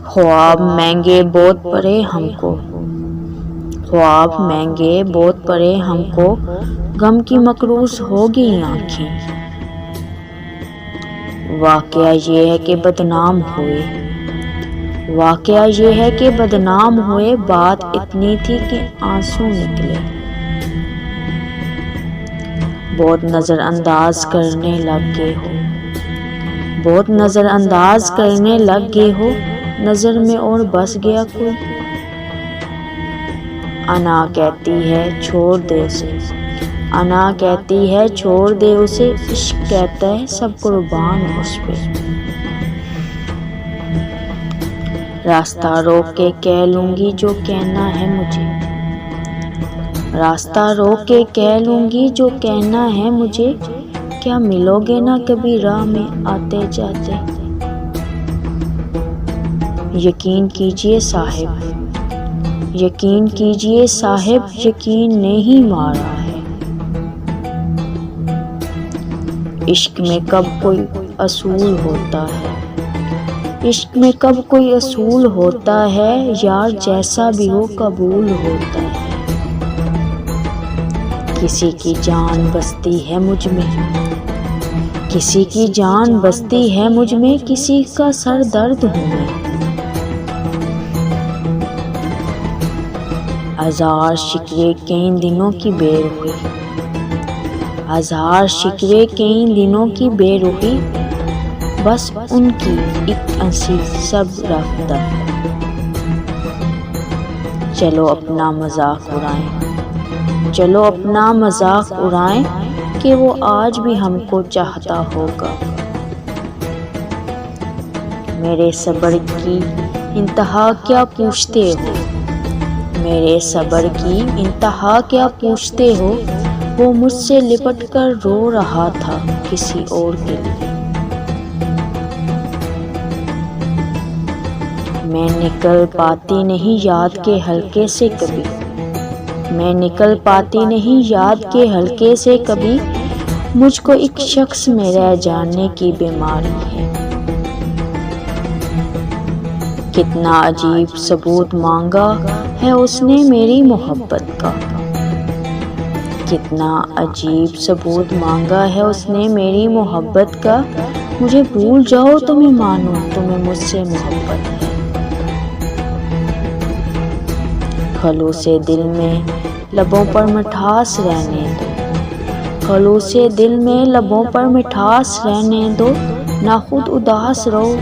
خواب مہنگے بہت پڑے ہم کو، خواب مہنگے بہت پڑے ہم کو، غم کی مقروض ہو گئی آنکھیں۔ واقعہ یہ ہے کہ بدنام ہوئے، واقعہ یہ ہے کہ بدنام ہوئے، بات اتنی تھی کہ آنسو نکلے۔ بہت نظر انداز کرنے لگ گئے ہو، بہت نظر انداز کرنے لگ گئے ہو، نظر میں اور بس گیا کوئی۔ انا کہتی ہے چھوڑ دے اسے، انا کہتی ہے چھوڑ دے اسے، عشق کہتا ہے سب قربان اس پہ۔ راستہ روک کے کہہ لوں گی جو کہنا ہے مجھے، راستہ روک کے کہہ لوں گی جو کہنا ہے مجھے، کیا ملو گے نہ کبھی راہ میں آتے جاتے۔ یقین کیجئے صاحب، یقین کیجئے صاحب، یقین نے ہی مارا ہے۔ عشق میں کب کوئی اصول ہوتا ہے، عشق میں کب کوئی اصول ہوتا ہے، یار جیسا بھی ہو قبول ہوتا ہے۔ کسی کی جان بستی ہے مجھ میں، کسی کی جان بستی ہے مجھ میں، کسی کا سر درد ہوں میں۔ ہزار شکوے کئی دنوں کی بے رخی، ہزار شکوے کئی دنوں کی بے رخی، بس ان کی ایک ہنسی سب رفت دفع۔ چلو اپنا مذاق اڑائیں، چلو اپنا مذاق اڑائیں، کہ وہ آج بھی ہم کو چاہتا ہوگا۔ میرے صبر کی انتہا کیا پوچھتے ہو، میرے صبر کی انتہا کیا پوچھتے ہو، وہ مجھ سے لپٹ کر رو رہا تھا کسی اور کے لیے۔ میں نکل پاتی نہیں یاد کے حلقے سے کبھی، میں نکل پاتی نہیں یاد کے حلقے سے کبھی، مجھ کو ایک شخص میں رہ جانے کی بیماری ہے۔ کتنا عجیب ثبوت مانگا ہے اس نے میری محبت کا، کتنا عجیب ثبوت مانگا ہے اس نے میری محبت کا، مجھے بھول جاؤ تو میں مانوں تمہیں مجھ سے محبت ہے۔ خلوص دل میں لبوں پر مٹھاس رہنے دو، خلوص دل میں لبوں پر مٹھاس رہنے دو، نہ خود اداس رہو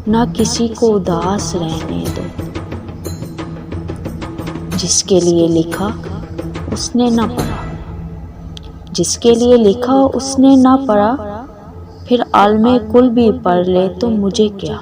نہ کسی کو اداس رہنے دو۔ جس کے لیے لکھا اس نے نہ پڑھا، جس کے لیے لکھا اس نے نہ پڑھا، پھر عالم کل بھی پڑھ لے تو مجھے کیا۔